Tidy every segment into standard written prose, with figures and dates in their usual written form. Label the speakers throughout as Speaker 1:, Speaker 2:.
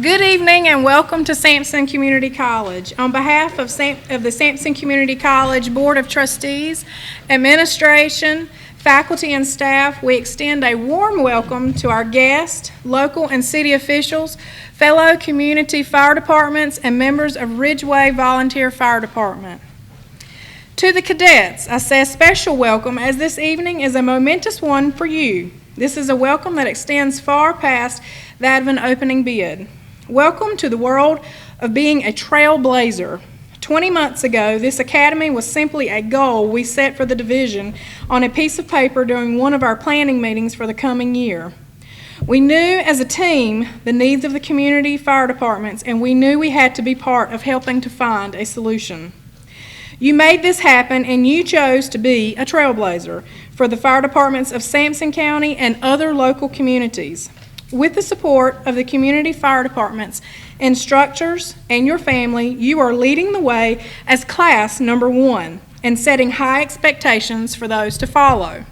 Speaker 1: Good evening and welcome to Sampson Community College. On behalf of the Sampson Community College Board of Trustees, administration, faculty, and staff, we extend a warm welcome to our guests, local and city officials, fellow community fire departments, and members of Ridgeway Volunteer Fire Department. To the cadets, I say a special welcome as this evening is a momentous one for you. This is a welcome that extends far past that of an opening bid. Welcome to the world of being a trailblazer. 20 months ago, this academy was simply a goal we set for the division on a piece of paper during one of our planning meetings for the coming year. We knew as a team the needs of the community fire departments, and we knew we had to be part of helping to find a solution. You made this happen, and you chose to be a trailblazer for the fire departments of Sampson County and other local communities. With the support of the community fire departments, instructors, and your family, you are leading the way as class number one and setting high expectations for those to follow.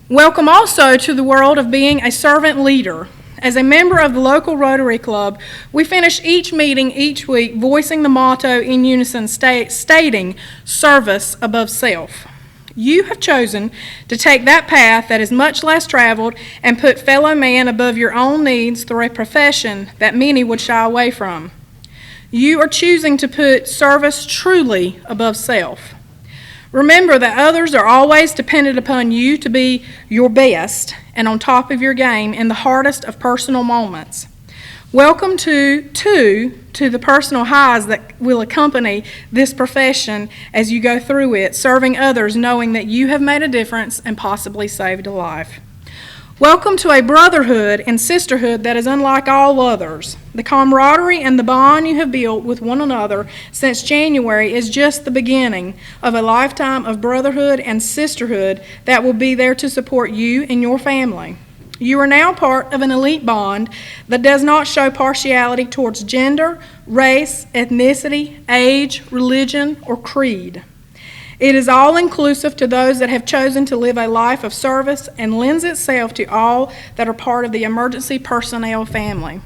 Speaker 1: Welcome also to the world of being a servant leader. As a member of the local Rotary Club, we finish each meeting each week voicing the motto in unison stating, service above self. You have chosen to take that path that is much less traveled and put fellow man above your own needs through a profession that many would shy away from. You are choosing to put service truly above self. Remember that others are always dependent upon you to be your best and on top of your game in the hardest of personal moments. Welcome to the personal highs that will accompany this profession as you go through it, serving others, knowing that you have made a difference and possibly saved a life. Welcome to a brotherhood and sisterhood that is unlike all others. The camaraderie and the bond you have built with one another since January is just the beginning of a lifetime of brotherhood and sisterhood that will be there to support you and your family. You are now part of an elite bond that does not show partiality towards gender, race, ethnicity, age, religion, or creed. It is all-inclusive to those that have chosen to live a life of service and lends itself to all that are part of the emergency personnel family.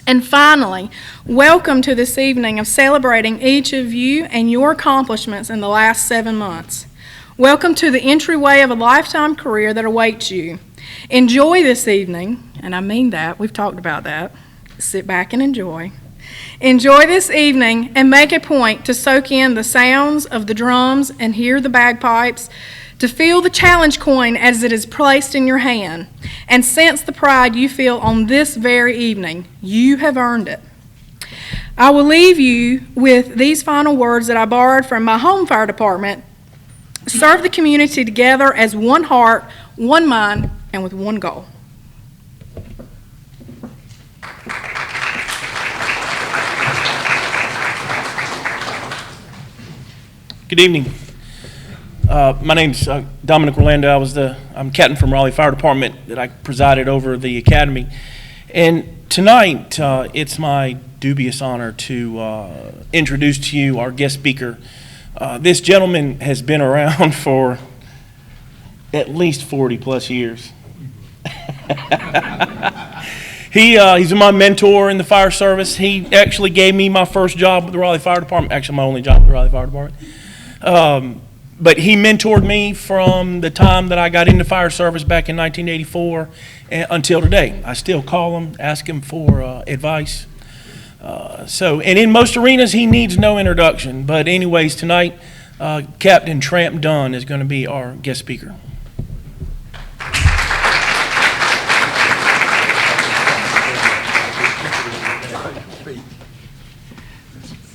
Speaker 1: And finally, welcome to this evening of celebrating each of you and your accomplishments in the last 7 months. Welcome to the entryway of a lifetime career that awaits you. Enjoy this evening, and I mean that, we've talked about that. Sit back and enjoy. Enjoy this evening and make a point to soak in the sounds of the drums and hear the bagpipes, to feel the challenge coin as it is placed in your hand, and sense the pride you feel on this very evening. You have earned it. I will leave you with these final words that I borrowed from my home fire department. Serve the community together as one heart, one mind, and with one goal.
Speaker 2: Good evening. My name's Dominic Orlando. I'm captain from Raleigh Fire Department that I presided over the academy. And tonight, it's my dubious honor to introduce to you our guest speaker. This gentleman has been around for at least 40 plus years. He's my mentor in the fire service. He actually gave me my first job with the Raleigh Fire Department, actually my only job with the Raleigh Fire Department. But he mentored me from the time that I got into fire service back in 1984 until today. I still call him, ask him for advice. And in most arenas, he needs no introduction. But anyways, tonight, Captain Tramp Dunn is going to be our guest speaker.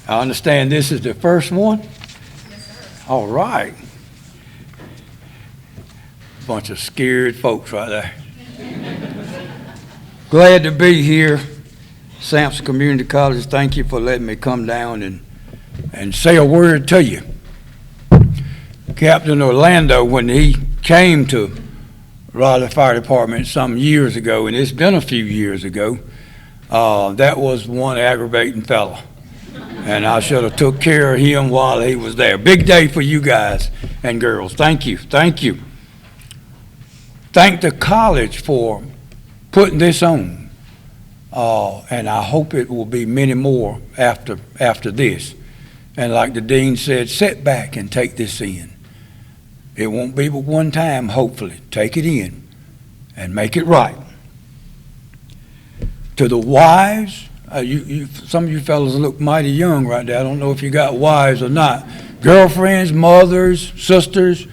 Speaker 3: I understand this is the first one?
Speaker 1: Yes, sir.
Speaker 3: All right. Bunch of scared folks right there. Glad to be here. Sampson Community College, thank you for letting me come down and say a word to you. Captain Orlando, when he came to Raleigh Fire Department some years ago, and it's been a few years ago, that was one aggravating fella. And I should have took care of him while he was there. Big day for you guys and girls. Thank you. Thank you. Thank the college for putting this on. and I hope it will be many more after this. And like the dean said, sit back and take this in. It won't be but one time, hopefully. Take it in and make it right. To the wives, some of you fellas look mighty young right there. I don't know if you got wives or not. Girlfriends, mothers, sisters,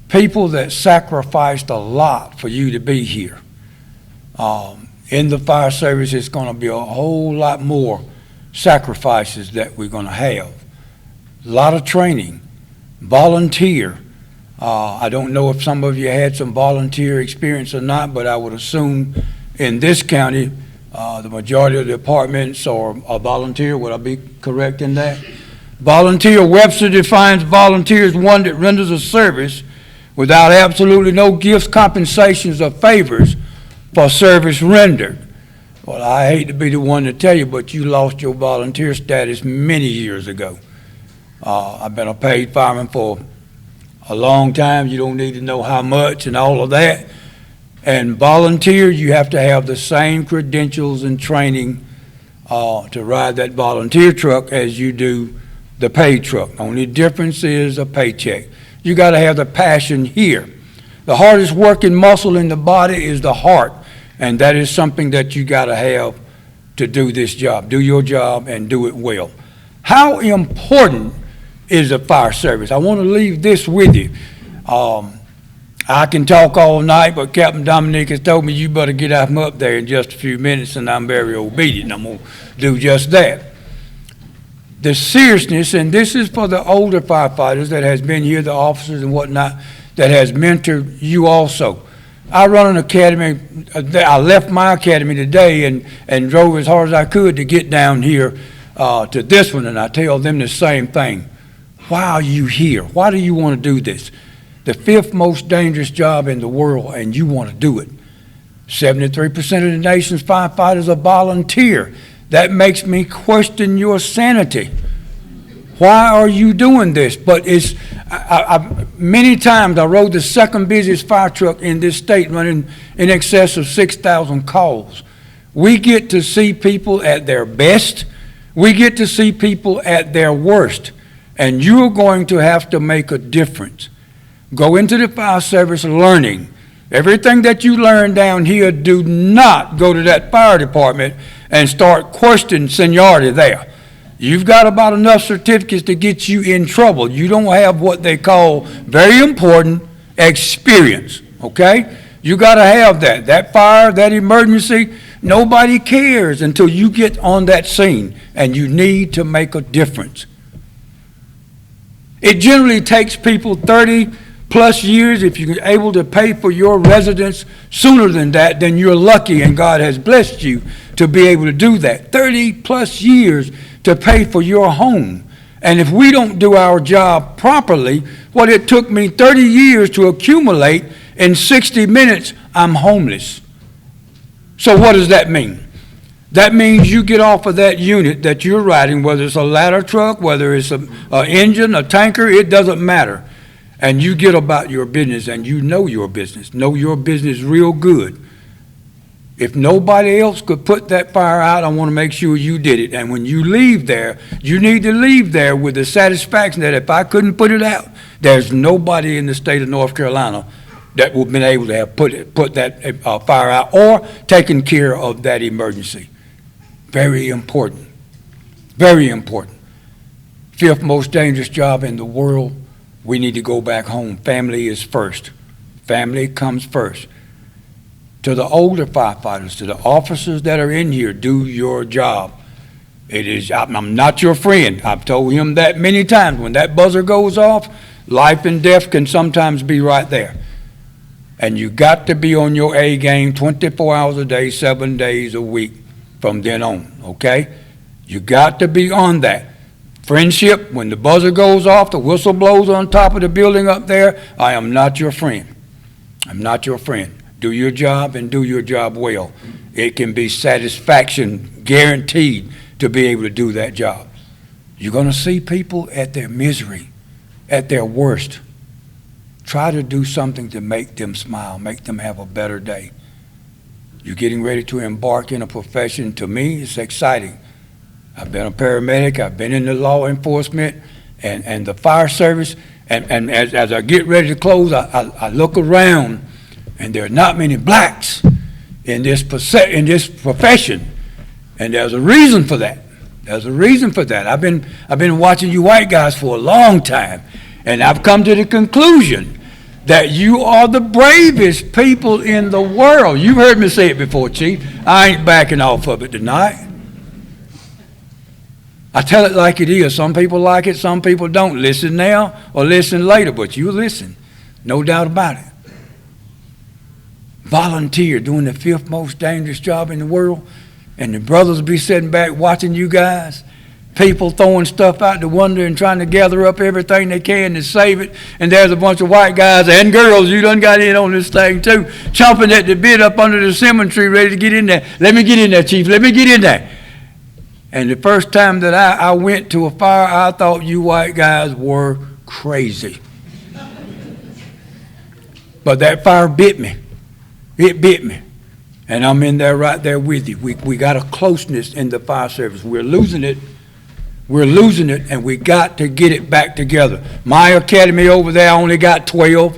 Speaker 3: people that sacrificed a lot for you to be here. In the fire service, it's going to be a whole lot more sacrifices that we're going to have. A lot of training, volunteer. I don't know if some of you had some volunteer experience or not, but I would assume in this county, the majority of the departments are volunteer. Would I be correct in that? Volunteer, Webster defines volunteer as one that renders a service without absolutely no gifts, compensations, or favors for service rendered. Well, I hate to be the one to tell you, but you lost your volunteer status many years ago. I've been a paid fireman for a long time. You don't need to know how much and all of that. And volunteer, you have to have the same credentials and training to ride that volunteer truck as you do the paid truck. Only difference is a paycheck. You got to have the passion here. The hardest working muscle in the body is the heart, and that is something that you got to have to do this job. Do your job and do it well. How important is the fire service? I want to leave this with you. I can talk all night, but Captain Dominic has told me you better get up there in just a few minutes, and I'm very obedient. I'm going to do just that. The seriousness, and this is for the older firefighters that has been here, the officers and whatnot, that has mentored you also. I run an academy. I left my academy today and drove as hard as I could to get down here to this one, and I tell them the same thing. Why are you here? Why do you want to do this? The 5th most dangerous job in the world, and you want to do it. 73% of the nation's firefighters are volunteer. That makes me question your sanity. Why are you doing this? But it's many times I rode the second busiest fire truck in this state, running in excess of 6,000 calls. We get to see people at their best. We get to see people at their worst. And you're going to have to make a difference. Go into the fire service learning. Everything that you learn down here, do not go to that fire department and start questioning seniority there. You've got about enough certificates to get you in trouble. You don't have what they call, very important, experience, okay? You got to have that. That fire, that emergency, nobody cares until you get on that scene, and you need to make a difference. It generally takes people 30 plus years. If you're able to pay for your residence sooner than that, then you're lucky and God has blessed you to be able to do that. 30 plus years to pay for your home. And if we don't do our job properly, what it took me 30 years to accumulate, in 60 minutes, I'm homeless. So what does that mean? That means you get off of that unit that you're riding, whether it's a ladder truck, whether it's an engine, a tanker, it doesn't matter. And you get about your business, and you know your business real good. If nobody else could put that fire out, I want to make sure you did it. And when you leave there, you need to leave there with the satisfaction that if I couldn't put it out, there's nobody in the state of North Carolina that would have been able to have put that fire out or taken care of that emergency. Very important. Very important. 5th most dangerous job in the world. We need to go back home. Family is first. Family comes first. To the older firefighters, to the officers that are in here, do your job. I'm not your friend. I've told him that many times. When that buzzer goes off, life and death can sometimes be right there. And you got to be on your A game 24 hours a day, 7 days a week from then on, okay? You got to be on that. Friendship, when the buzzer goes off, the whistle blows on top of the building up there, I am not your friend. I'm not your friend. Do your job and do your job well. It can be satisfaction guaranteed to be able to do that job. You're going to see people at their misery, at their worst. Try to do something to make them smile, make them have a better day. You're getting ready to embark in a profession. To me, it's exciting. I've been a paramedic. I've been in the law enforcement and the fire service. And as I get ready to close, I look around, and there are not many blacks in this profession. And there's a reason for that. There's a reason for that. I've been watching you white guys for a long time, and I've come to the conclusion that you are the bravest people in the world. You've heard me say it before, Chief. I ain't backing off of it tonight. I tell it like it is. Some people like it, some people don't. Listen now or listen later, but you listen. No doubt about it. Volunteer, doing the fifth most dangerous job in the world, and the brothers will be sitting back watching you guys. People throwing stuff out the window and trying to gather up everything they can to save it. And there's a bunch of white guys and girls, you done got in on this thing too, chomping at the bit up under the cemetery ready to get in there. Let me get in there, Chief. Let me get in there. And the first time that I went to a fire, I thought you white guys were crazy. But that fire bit me. It bit me. And I'm in there right there with you. We got a closeness in the fire service. We're losing it. We're losing it, and we got to get it back together. My academy over there only got 12,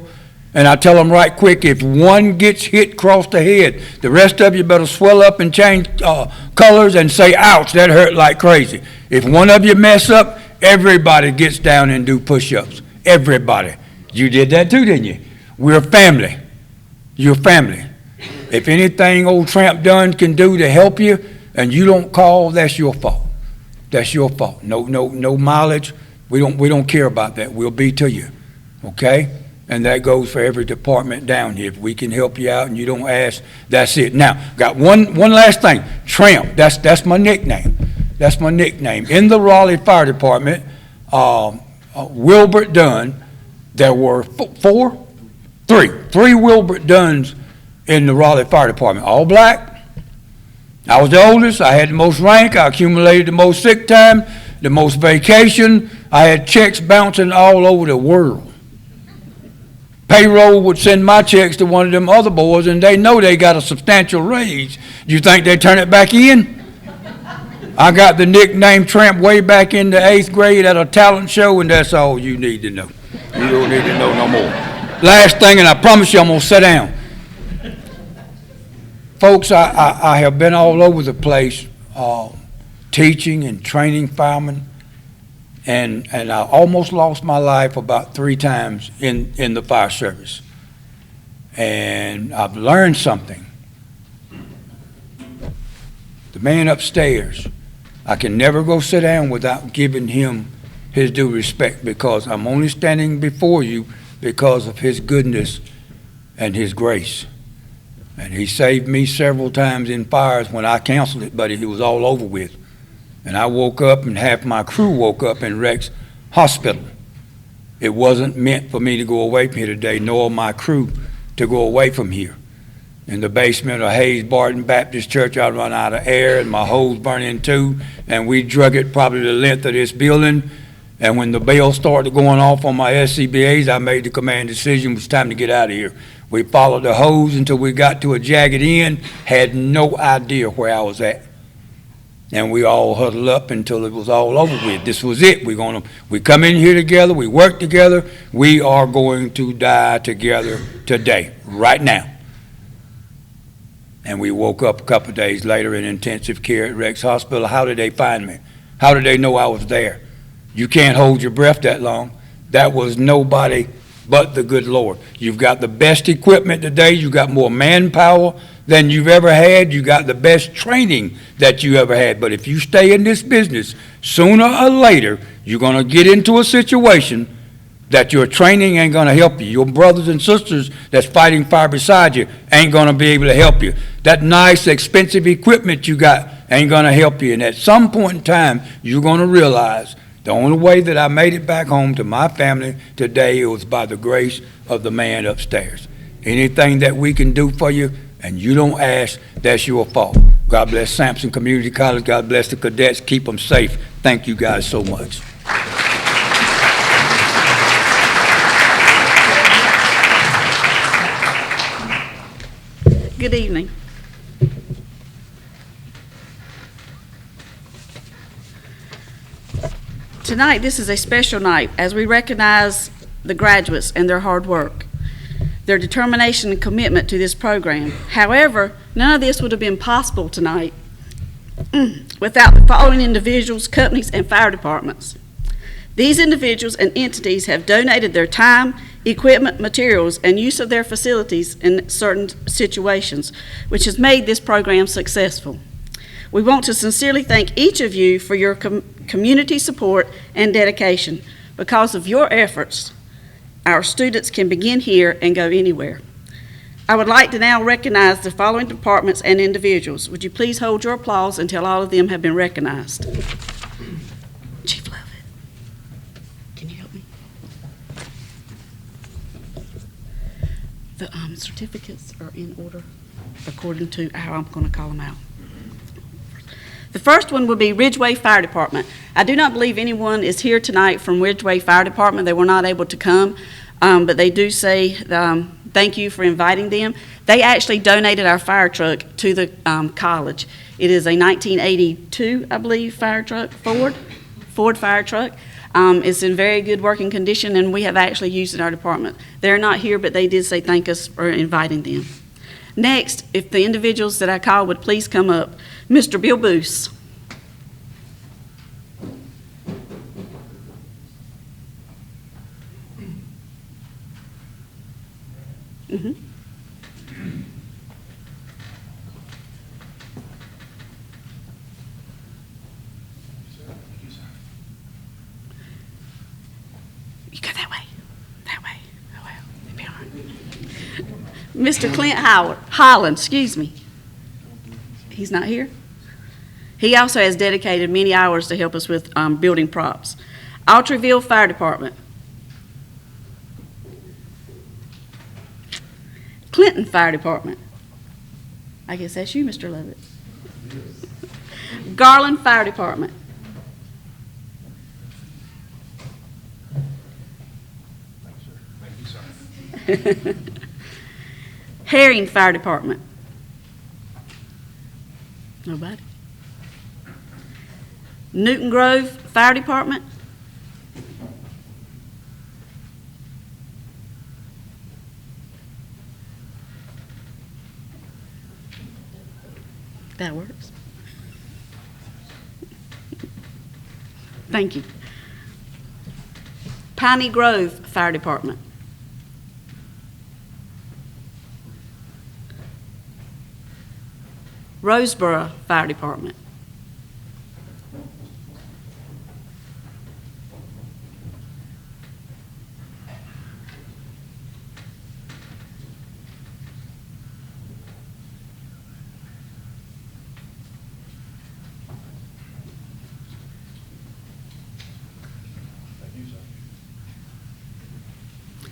Speaker 3: and I tell them right quick, if one gets hit across the head, the rest of you better swell up and change colors and say, ouch, that hurt like crazy. If one of you mess up, everybody gets down and do push-ups. Everybody. You did that too, didn't you? We're family. You're family. If anything old Tramp Dunn can do to help you and you don't call, that's your fault. That's your fault. No mileage. We don't care about that. We'll be to you. Okay? And that goes for every department down here. If we can help you out and you don't ask, that's it. Now, got one last thing. Tramp. That's my nickname. That's my nickname. In the Raleigh Fire Department, Wilbert Dunn, there were three Wilbert Dunns in the Raleigh Fire Department, all black. I was the oldest. I had the most rank. I accumulated the most sick time, the most vacation. I had checks bouncing all over the world. Payroll would send my checks to one of them other boys, and they know they got a substantial raise. Do you think they turn it back in? I got the nickname Tramp way back in the 8th grade at a talent show, and that's all you need to know. You don't need to know no more. Last thing, and I promise you I'm going to sit down. Folks, I have been all over the place teaching and training firemen, and I almost lost my life about 3 times in the fire service. And I've learned something. The man upstairs, I can never go sit down without giving him his due respect, because I'm only standing before you because of his goodness and his grace. And he saved me several times in fires when I canceled it, but it was all over with. And I woke up, and half my crew woke up in Rex Hospital. It wasn't meant for me to go away from here today, nor my crew to go away from here. In the basement of Hayes Barton Baptist Church, I run out of air, and my hose burning too, and we drug it probably the length of this building. And when the bell started going off on my SCBAs, I made the command decision it was time to get out of here. We followed the hose until we got to a jagged end, had no idea where I was at. And we all huddled up until it was all over with. This was it. We come in here together, we work together, we are going to die together today, right now. And we woke up a couple of days later in intensive care at Rex Hospital. How did they find me? How did they know I was there? You can't hold your breath that long. That was nobody but the good Lord. You've got the best equipment today. You've got more manpower than you've ever had. You got the best training that you ever had. But if you stay in this business, sooner or later, you're going to get into a situation that your training ain't going to help you. Your brothers and sisters that's fighting fire beside you ain't going to be able to help you. That nice, expensive equipment you got ain't going to help you. And at some point in time, you're going to realize the only way that I made it back home to my family today, it was by the grace of the man upstairs. Anything that we can do for you and you don't ask, that's your fault. God bless Sampson Community College. God bless the cadets. Keep them safe. Thank you guys so much.
Speaker 4: Good evening. Tonight, this is a special night as we recognize the graduates and their hard work, their determination and commitment to this program. However, none of this would have been possible tonight without the following individuals, companies, and fire departments. These individuals and entities have donated their time, equipment, materials, and use of their facilities in certain situations, which has made this program successful. We want to sincerely thank each of you for your community support and dedication. Because of your efforts, our students can begin here and go anywhere. I would like to now recognize the following departments and individuals. Would you please hold your applause until all of them have been recognized? Chief Lovett, can you help me? The certificates are in order according to how I'm going to call them out. The first one would be Ridgeway Fire Department. I do not believe anyone is here tonight from Ridgeway Fire Department. They were not able to come, but they do say thank you for inviting them. They actually donated our fire truck to the college. It is a 1982, I believe, fire truck, Ford fire truck. It's in very good working condition, and we have actually used it in our department. They're not here, but they did say thank us for inviting them. Next, if the individuals that I called would please come up. Mr. Bill Boos. Mm-hmm. You go that way. That way. Oh, well, maybe all right. Mr. Clint Holland, excuse me. He's not here? He also has dedicated many hours to help us with building props. Autryville Fire Department. Clinton Fire Department. I guess that's you, Mr. Lovett. Garland Fire Department. Thank you, sir. Herring Fire Department. Nobody. Newton Grove Fire Department. That works. Thank you. Piney Grove Fire Department. Roseboro Fire Department.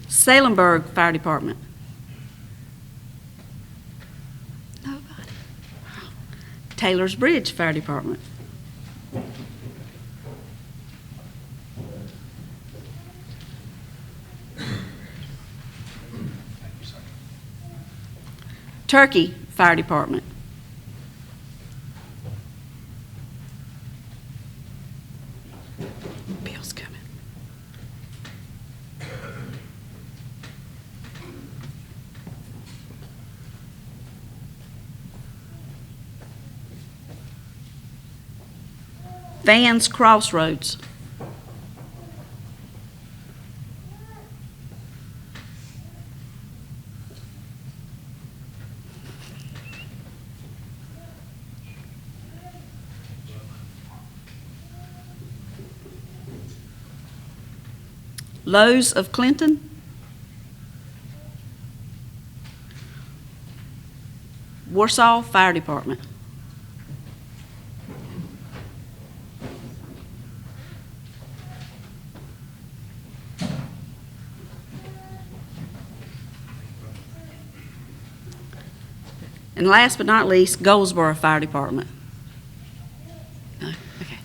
Speaker 4: Salemburg Fire Department. Nobody. Taylor's Bridge Fire Department. Turkey Fire Department. Bill's coming. Vans Crossroads. Lowe's of Clinton. Warsaw Fire Department. And last but not least, Goldsboro Fire Department. No? Okay.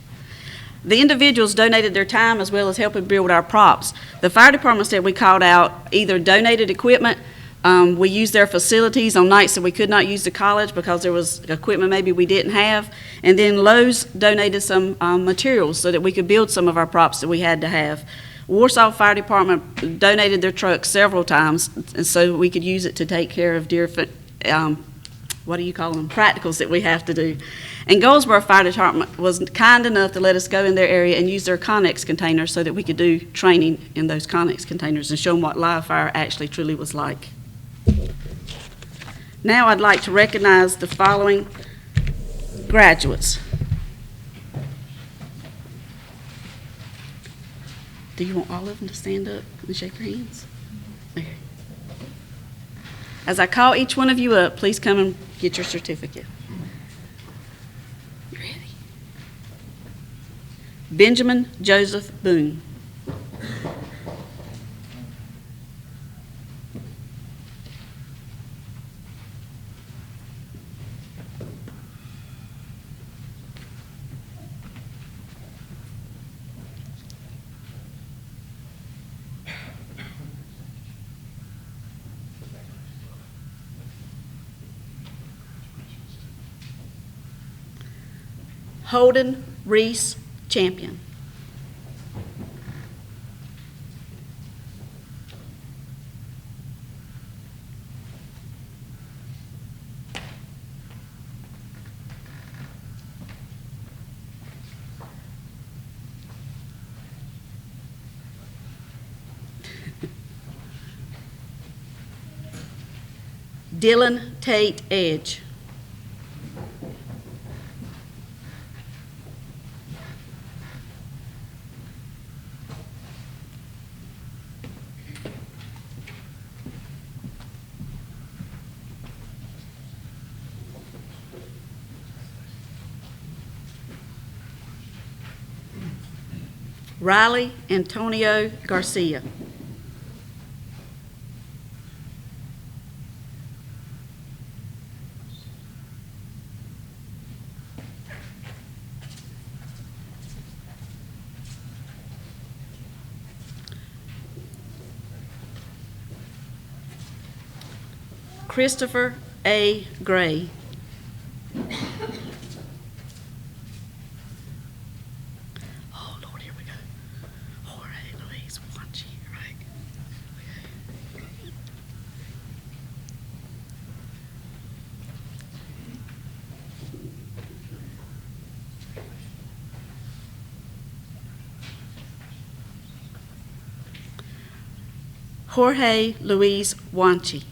Speaker 4: The individuals donated their time as well as helping build our props. The fire departments that we called out either donated equipment, We used their facilities on nights that we could not use the college because there was equipment maybe we didn't have. And then Lowe's donated some materials so that we could build some of our props that we had to have. Warsaw Fire Department donated their truck several times, and so we could use it to take care of different, what do you call them, practicals that we have to do. And Goldsboro Fire Department was kind enough to let us go in their area and use their Connex containers so that we could do training in those Connex containers and show them what live fire actually truly was like. Now I'd like to recognize the following graduates. Do you want all of them to stand up and shake your hands? Okay. As I call each one of you up, please come and get your certificate. You ready? Benjamin Joseph Boone. Holden Reese Champion. Dylan Tate Edge. Riley Antonio Garcia. Christopher A. Gray. Oh, Lord, here we go. Jorge Luis Wanchi, right? Jorge Luis Wanchi.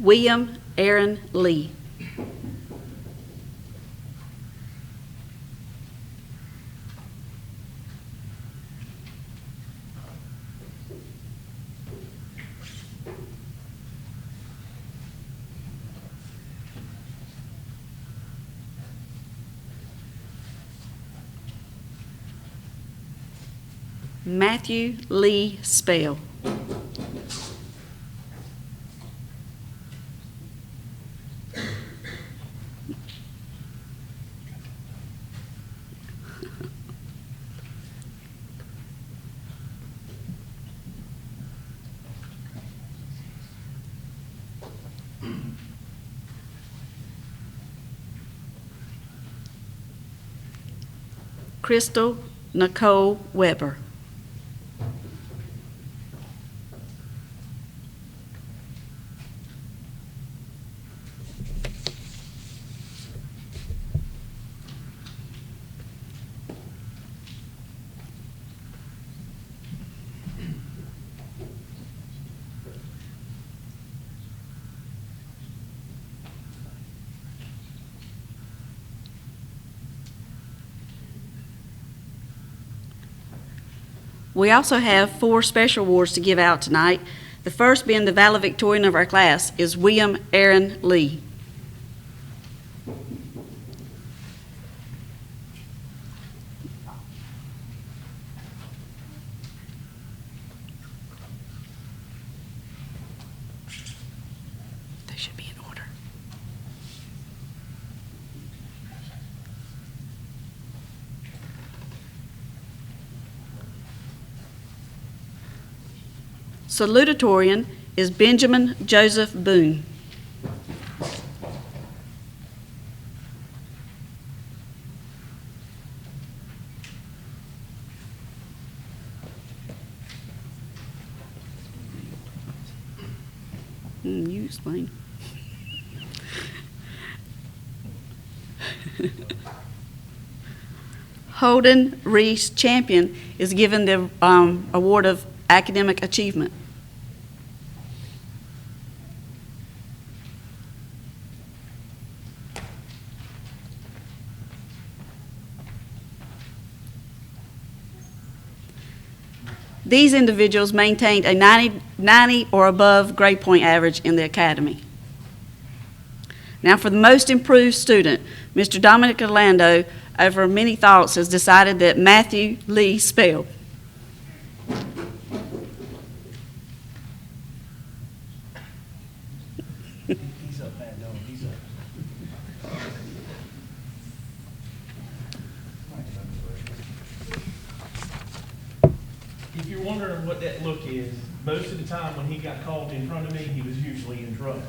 Speaker 4: William Aaron Lee. Matthew Lee Spell. Crystal Nicole Weber. We also have 4 special awards to give out tonight. The first being the valedictorian of our class is William Aaron Lee. Salutatorian is Benjamin Joseph Boone. You explain. Holden Reese Champion is given the award of academic achievement. These individuals maintained a 90 or above grade point average in the academy. Now for the most improved student, Mr. Dominic Orlando, over many thoughts, has decided that Matthew Lee Spell.
Speaker 2: He's up, bad dog. He's up. If you're wondering what that look is, most of the time when he got called in front of me, he was usually in trouble.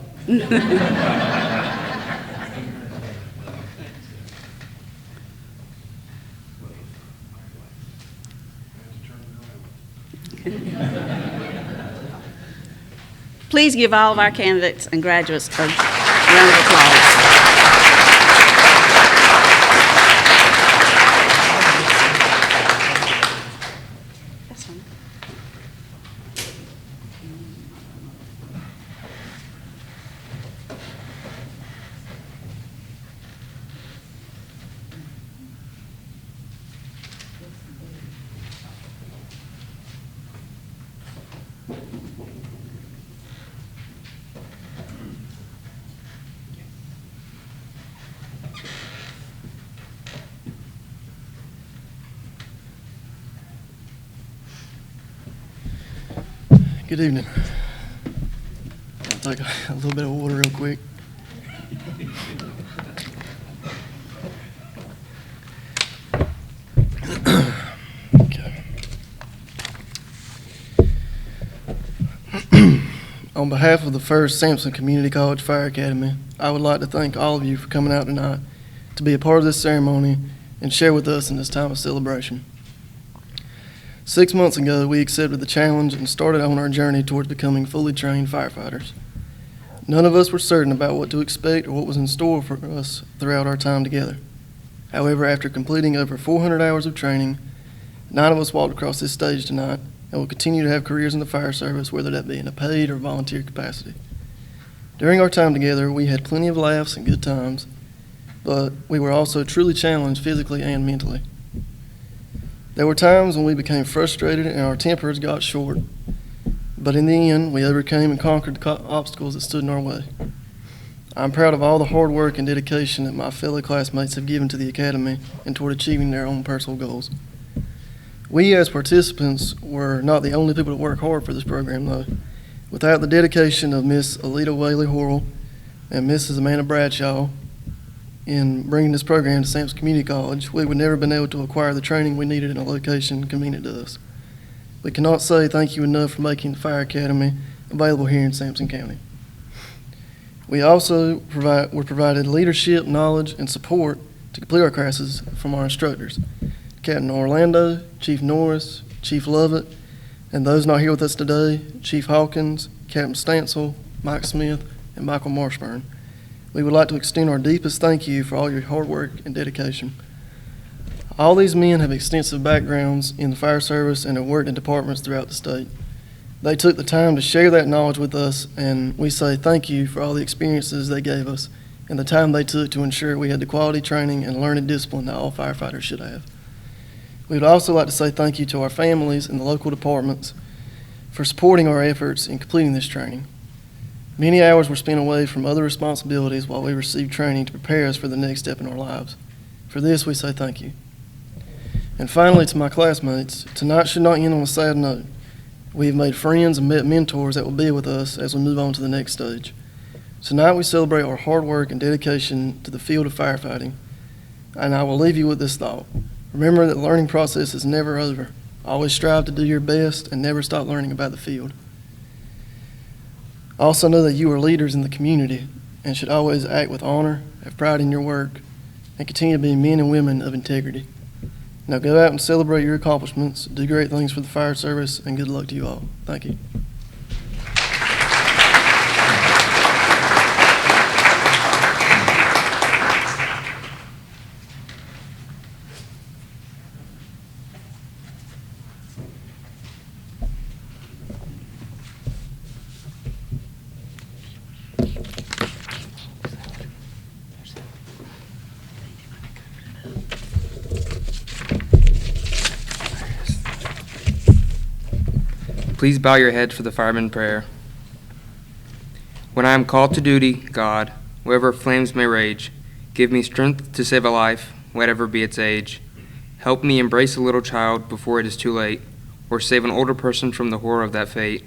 Speaker 4: Please give all of our candidates and graduates a round of applause. That's fine.
Speaker 5: Good evening. I'll take a little bit of water real quick. Okay. On behalf of the First Sampson Community College Fire Academy, I would like to thank all of you for coming out tonight to be a part of this ceremony and share with us in this time of celebration. 6 months ago, we accepted the challenge and started on our journey towards becoming fully trained firefighters. None of us were certain about what to expect or what was in store for us throughout our time together. However, after completing over 400 hours of training, 9 of us walked across this stage tonight and will continue to have careers in the fire service, whether that be in a paid or volunteer capacity. During our time together, we had plenty of laughs and good times, but we were also truly challenged physically and mentally. There were times when we became frustrated and our tempers got short, but in the end, we overcame and conquered the obstacles that stood in our way. I'm proud of all the hard work and dedication that my fellow classmates have given to the Academy and toward achieving their own personal goals. We as participants were not the only people to work hard for this program, though. Without the dedication of Miss Alita Whaley-Horrell and Mrs. Amanda Bradshaw in bringing this program to Sampson Community College, we would never have been able to acquire the training we needed in a location convenient to us. We cannot say thank you enough for making the Fire Academy available here in Sampson County. We also were provided leadership, knowledge, and support to complete our classes from our instructors, Captain Orlando, Chief Norris, Chief Lovett, and those not here with us today, Chief Hawkins, Captain Stansel, Mike Smith, and Michael Marshburn. We would like to extend our deepest thank you for all your hard work and dedication. All these men have extensive backgrounds in the fire service and have worked in departments throughout the state. They took the time to share that knowledge with us, and we say thank you for all the experiences they gave us and the time they took to ensure we had the quality training and learning discipline that all firefighters should have. We would also like to say thank you to our families and the local departments for supporting our efforts in completing this training. Many hours were spent away from other responsibilities while we received training to prepare us for the next step in our lives. For this, we say thank you. And finally, to my classmates, tonight should not end on a sad note. We have made friends and met mentors that will be with us as we move on to the next stage. Tonight, we celebrate our hard work and dedication to the field of firefighting. And I will leave you with this thought. Remember that the learning process is never over. Always strive to do your best and never stop learning about the field. I also know that you are leaders in the community and should always act with honor, have pride in your work, and continue to be men and women of integrity. Now go out and celebrate your accomplishments, do great things for the fire service, and good luck to you all. Thank you.
Speaker 6: Please bow your heads for the fireman prayer. When I am called to duty, God, wherever flames may rage, give me strength to save a life, whatever be its age. Help me embrace a little child before it is too late, or save an older person from the horror of that fate.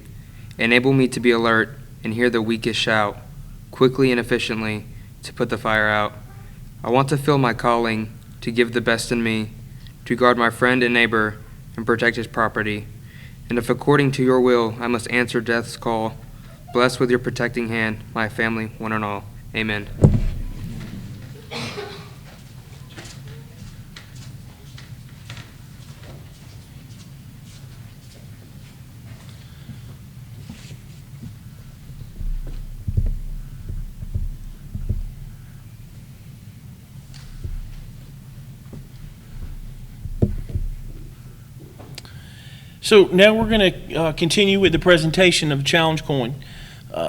Speaker 6: Enable me to be alert and hear the weakest shout, quickly and efficiently, to put the fire out. I want to feel my calling, to give the best in me, to guard my friend and neighbor, and protect his property. And if according to your will I must answer death's call, bless with your protecting hand my family, one and all. Amen.
Speaker 2: So now we're going to continue with the presentation of the challenge coin.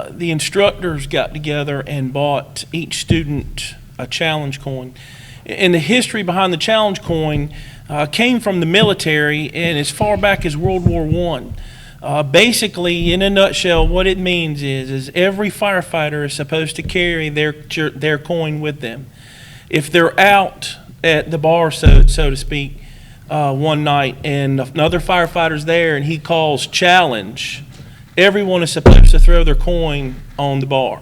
Speaker 2: The instructors got together and bought each student a challenge coin. And the history behind the challenge coin came from the military and as far back as World War I. Basically, in a nutshell, what it means is every firefighter is supposed to carry their coin with them. If they're out at the bar, so to speak, one night and another firefighter's there and he calls challenge, everyone is supposed to throw their coin on the bar.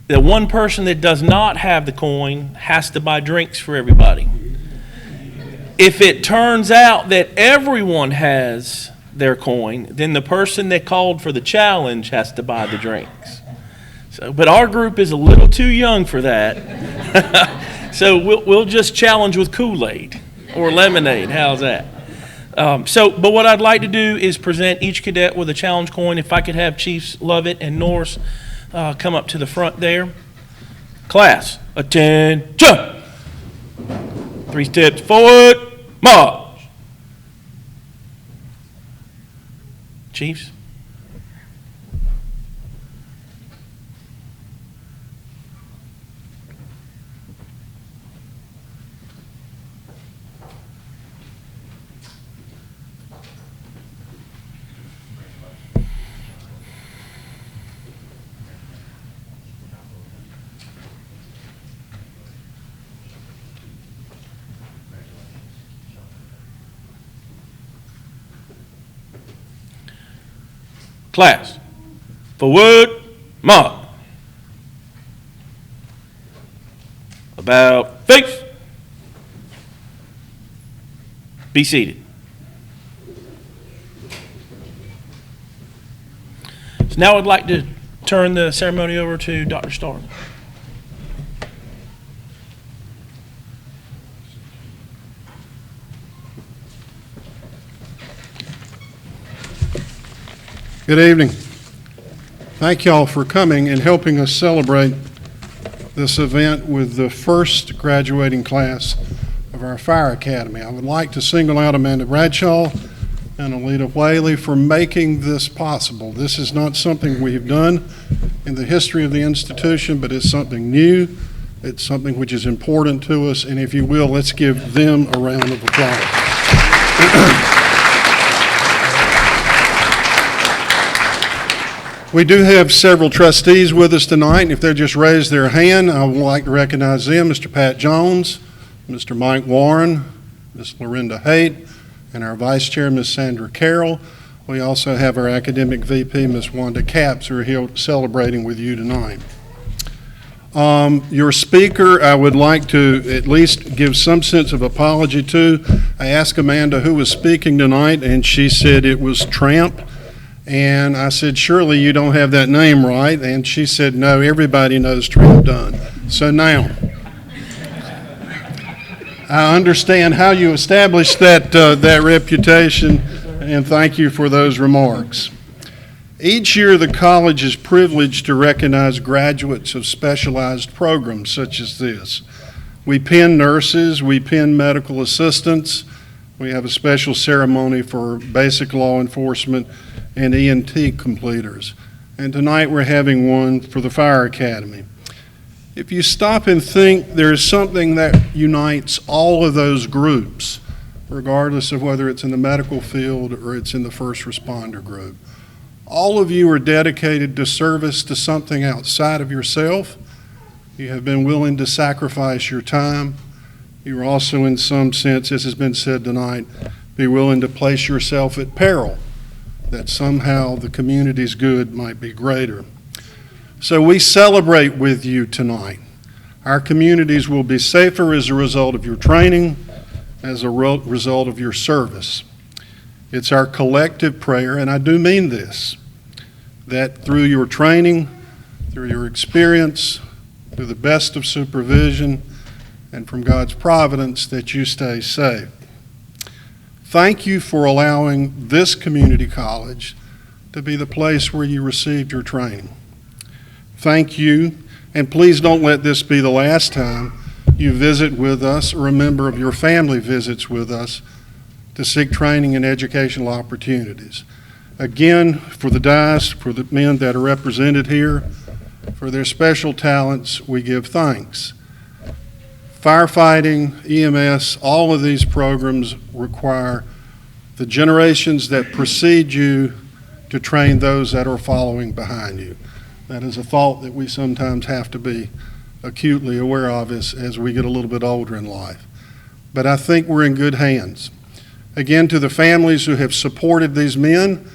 Speaker 2: The one person that does not have the coin has to buy drinks for everybody. If it turns out that everyone has their coin, then the person that called for the challenge has to buy the drinks. But our group is a little too young for that. So we'll just challenge with Kool-Aid or lemonade. How's that? But what I'd like to do is present each cadet with a challenge coin. If I could have Chiefs Lovett and Norris come up to the front there. Class, attention. 3 steps forward, march. Chiefs. Class, forward, march. About face. Be seated. So now I'd like to turn the ceremony over to Dr. Starr.
Speaker 7: Good evening. Thank y'all for coming and helping us celebrate this event with the first graduating class of our fire academy. I would like to single out Amanda Bradshaw and Alita Whaley for making this possible. This is not something we have done in the history of the institution, but it's something new. It's something which is important to us, and if you will, let's give them a round of applause. We do have several trustees with us tonight, and if they'll just raise their hand, I would like to recognize them. Mr. Pat Jones, Mr. Mike Warren, Ms. Lorinda Haight, and our Vice Chair, Ms. Sandra Carroll. We also have our Academic VP, Ms. Wanda Capps, who are here celebrating with you tonight. Your speaker, I would like to at least give some sense of apology to. I asked Amanda who was speaking tonight, and she said it was Tramp. And I said, surely you don't have that name right. And she said, no, everybody knows Trim Dunn. So now, I understand how you established that reputation, and thank you for those remarks. Each year, the college is privileged to recognize graduates of specialized programs such as this. We pin nurses, we pin medical assistants, we have a special ceremony for basic law enforcement and EMT completers. And tonight we're having one for the Fire Academy. If you stop and think, there's something that unites all of those groups, regardless of whether it's in the medical field or it's in the first responder group. All of you are dedicated to service to something outside of yourself. You have been willing to sacrifice your time. You are also, in some sense, as has been said tonight, be willing to place yourself at peril, that somehow the community's good might be greater. So we celebrate with you tonight. Our communities will be safer as a result of your training, as a result of your service. It's our collective prayer, and I do mean this, that through your training, through your experience, through the best of supervision, and from God's providence, that you stay safe. Thank you for allowing this community college to be the place where you received your training. Thank you, and please don't let this be the last time you visit with us or a member of your family visits with us to seek training and educational opportunities. Again, for the dais, for the men that are represented here, for their special talents, we give thanks. Firefighting, EMS, all of these programs require the generations that precede you to train those that are following behind you. That is a thought that we sometimes have to be acutely aware of as we get a little bit older in life. But I think we're in good hands. Again, to the families who have supported these men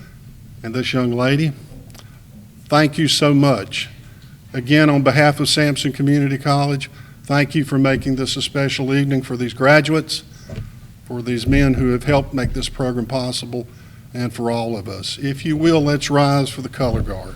Speaker 7: and this young lady, thank you so much. Again, on behalf of Sampson Community College, thank you for making this a special evening for these graduates, for these men who have helped make this program possible, and for all of us. If you will, let's rise for the color guard.